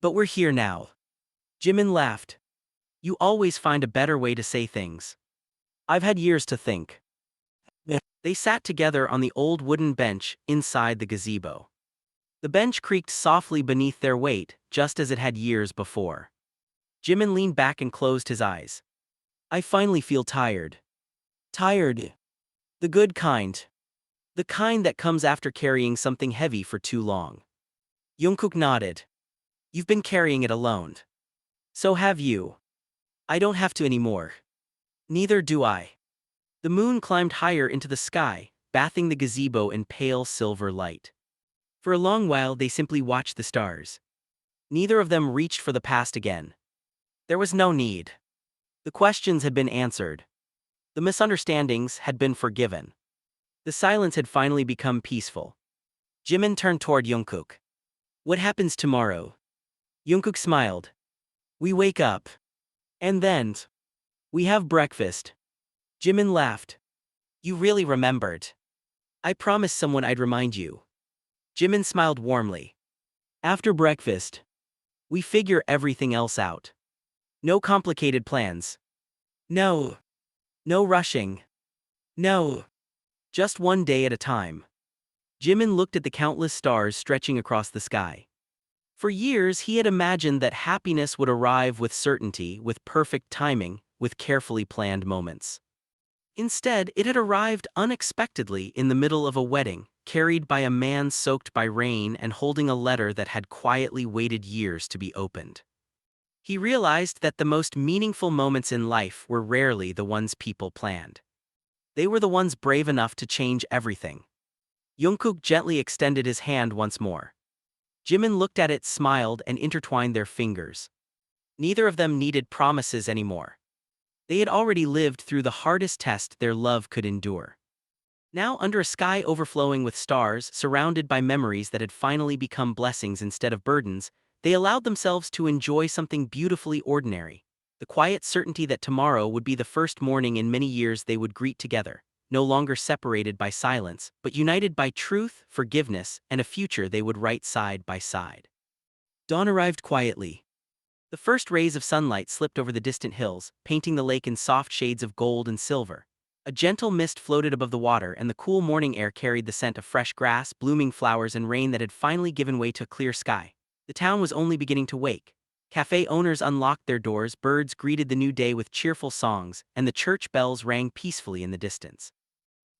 But we're here now. Jimin laughed. You always find a better way to say things. I've had years to think. They sat together on the old wooden bench inside the gazebo. The bench creaked softly beneath their weight, just as it had years before. Jimin leaned back and closed his eyes. I finally feel tired. Tired. The good kind. The kind that comes after carrying something heavy for too long. Jungkook nodded. You've been carrying it alone. So have you. I don't have to anymore. Neither do I. The moon climbed higher into the sky, bathing the gazebo in pale silver light. For a long while they simply watched the stars. Neither of them reached for the past again. There was no need. The questions had been answered. The misunderstandings had been forgiven. The silence had finally become peaceful. Jimin turned toward Jungkook. What happens tomorrow? Jungkook smiled. We wake up. And then we have breakfast. Jimin laughed. You really remembered. I promised someone I'd remind you. Jimin smiled warmly. After breakfast, we figure everything else out. No complicated plans. No. No rushing. No. Just one day at a time. Jimin looked at the countless stars stretching across the sky. For years he had imagined that happiness would arrive with certainty, with perfect timing, with carefully planned moments. Instead, it had arrived unexpectedly in the middle of a wedding, carried by a man soaked by rain and holding a letter that had quietly waited years to be opened. He realized that the most meaningful moments in life were rarely the ones people planned. They were the ones brave enough to change everything. Jungkook gently extended his hand once more. Jimin looked at it, smiled, and intertwined their fingers. Neither of them needed promises anymore. They had already lived through the hardest test their love could endure. Now, under a sky overflowing with stars, surrounded by memories that had finally become blessings instead of burdens, they allowed themselves to enjoy something beautifully ordinary. The quiet certainty that tomorrow would be the first morning in many years they would greet together, no longer separated by silence, but united by truth, forgiveness, and a future they would write side by side. Dawn arrived quietly. The first rays of sunlight slipped over the distant hills, painting the lake in soft shades of gold and silver. A gentle mist floated above the water, and the cool morning air carried the scent of fresh grass, blooming flowers, and rain that had finally given way to a clear sky. The town was only beginning to wake. Cafe owners unlocked their doors, birds greeted the new day with cheerful songs, and the church bells rang peacefully in the distance.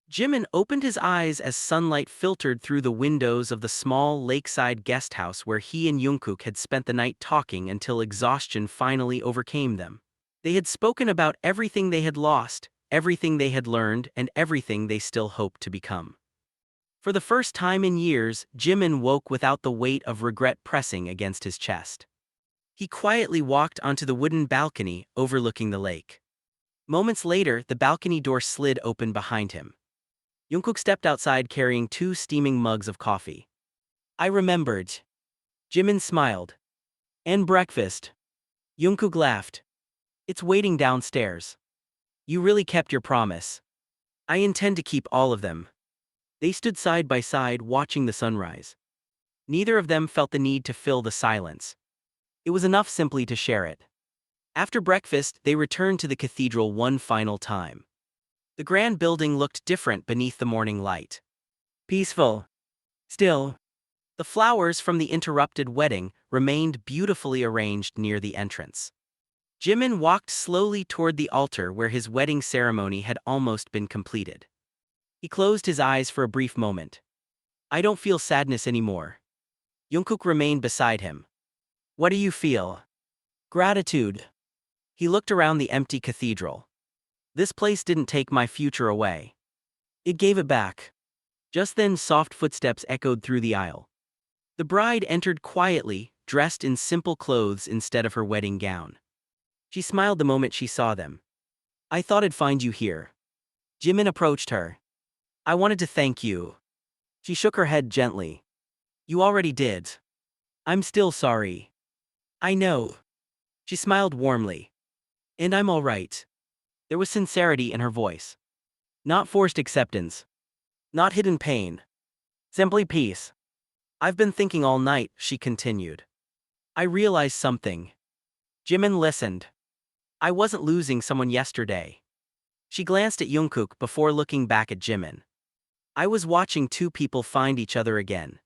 Jimin opened his eyes as sunlight filtered through the windows of the small lakeside guesthouse where he and Jungkook had spent the night talking until exhaustion finally overcame them. They had spoken about everything they had lost, everything they had learned, and everything they still hoped to become. For the first time in years, Jimin woke without the weight of regret pressing against his chest. He quietly walked onto the wooden balcony overlooking the lake. Moments later, the balcony door slid open behind him. Jungkook stepped outside carrying 2 steaming mugs of coffee. I remembered. Jimin smiled. And breakfast. Jungkook laughed. It's waiting downstairs. You really kept your promise. I intend to keep all of them. They stood side by side watching the sunrise. Neither of them felt the need to fill the silence. It was enough simply to share it. After breakfast, they returned to the cathedral one final time. The grand building looked different beneath the morning light. Peaceful. Still. The flowers from the interrupted wedding remained beautifully arranged near the entrance. Jimin walked slowly toward the altar where his wedding ceremony had almost been completed. He closed his eyes for a brief moment. I don't feel sadness anymore. Jungkook remained beside him. What do you feel? Gratitude. He looked around the empty cathedral. This place didn't take my future away. It gave it back. Just then, soft footsteps echoed through the aisle. The bride entered quietly, dressed in simple clothes instead of her wedding gown. She smiled the moment she saw them. I thought I'd find you here. Jimin approached her. I wanted to thank you. She shook her head gently. You already did. I'm still sorry. I know. She smiled warmly. And I'm all right. There was sincerity in her voice. Not forced acceptance. Not hidden pain. Simply peace. I've been thinking all night, she continued. I realized something. Jimin listened. I wasn't losing someone yesterday. She glanced at Jungkook before looking back at Jimin. I was watching two people find each other again.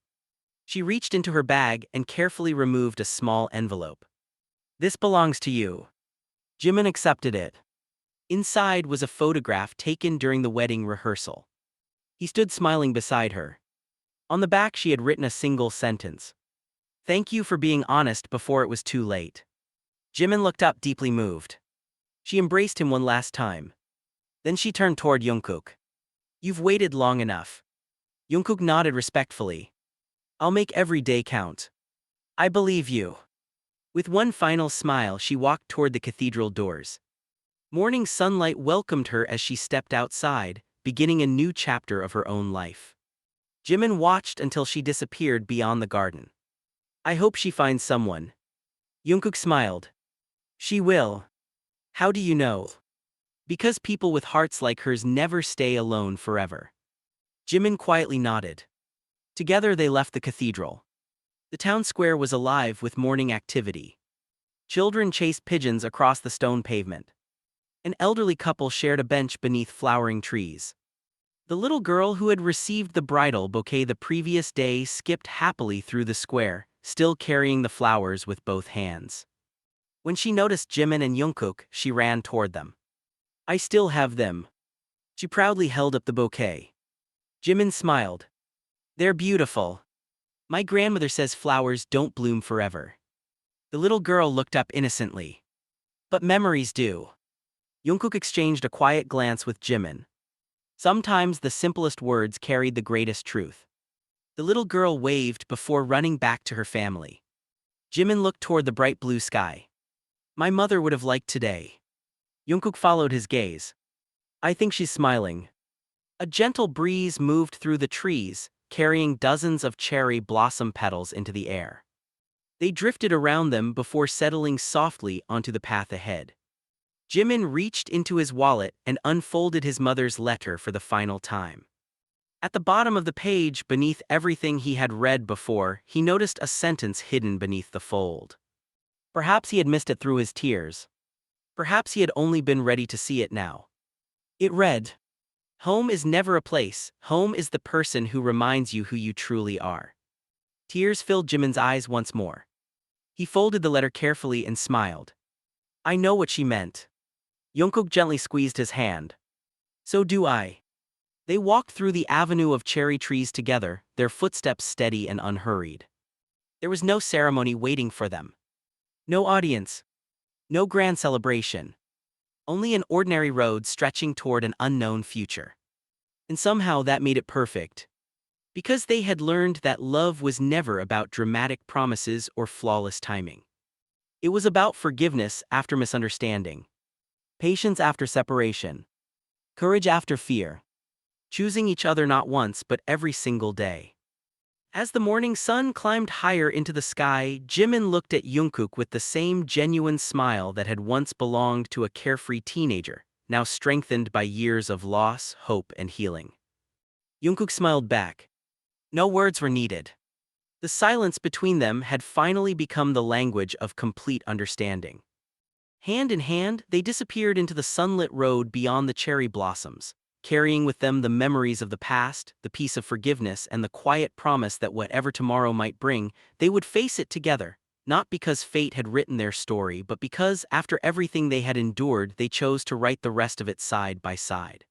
She reached into her bag and carefully removed a small envelope. This belongs to you. Jimin accepted it. Inside was a photograph taken during the wedding rehearsal. He stood smiling beside her. On the back she had written a single sentence. Thank you for being honest before it was too late. Jimin looked up deeply moved. She embraced him one last time. Then she turned toward Jungkook. You've waited long enough. Jungkook nodded respectfully. I'll make every day count. I believe you. With one final smile she walked toward the cathedral doors. Morning sunlight welcomed her as she stepped outside, beginning a new chapter of her own life. Jimin watched until she disappeared beyond the garden. I hope she finds someone. Jungkook smiled. She will. How do you know? Because people with hearts like hers never stay alone forever. Jimin quietly nodded. Together they left the cathedral. The town square was alive with morning activity. Children chased pigeons across the stone pavement. An elderly couple shared a bench beneath flowering trees. The little girl who had received the bridal bouquet the previous day skipped happily through the square, still carrying the flowers with both hands. When she noticed Jimin and Jungkook, she ran toward them. I still have them. She proudly held up the bouquet. Jimin smiled. They're beautiful. My grandmother says flowers don't bloom forever. The little girl looked up innocently. But memories do. Jungkook exchanged a quiet glance with Jimin. Sometimes the simplest words carried the greatest truth. The little girl waved before running back to her family. Jimin looked toward the bright blue sky. My mother would have liked today. Jungkook followed his gaze. I think she's smiling. A gentle breeze moved through the trees, carrying dozens of cherry blossom petals into the air. They drifted around them before settling softly onto the path ahead. Jimin reached into his wallet and unfolded his mother's letter for the final time. At the bottom of the page, beneath everything he had read before, he noticed a sentence hidden beneath the fold. Perhaps he had missed it through his tears. Perhaps he had only been ready to see it now. It read, Home is never a place, home is the person who reminds you who you truly are. Tears filled Jimin's eyes once more. He folded the letter carefully and smiled. I know what she meant. Jungkook gently squeezed his hand. So do I. They walked through the avenue of cherry trees together, their footsteps steady and unhurried. There was no ceremony waiting for them. No audience. No grand celebration. Only an ordinary road stretching toward an unknown future. And somehow that made it perfect. Because they had learned that love was never about dramatic promises or flawless timing. It was about forgiveness after misunderstanding. Patience after separation. Courage after fear. Choosing each other not once but every single day. As the morning sun climbed higher into the sky, Jimin looked at Jungkook with the same genuine smile that had once belonged to a carefree teenager, now strengthened by years of loss, hope, and healing. Jungkook smiled back. No words were needed. The silence between them had finally become the language of complete understanding. Hand in hand, they disappeared into the sunlit road beyond the cherry blossoms, carrying with them the memories of the past, the peace of forgiveness, and the quiet promise that whatever tomorrow might bring, they would face it together, not because fate had written their story but because, after everything they had endured, they chose to write the rest of it side by side.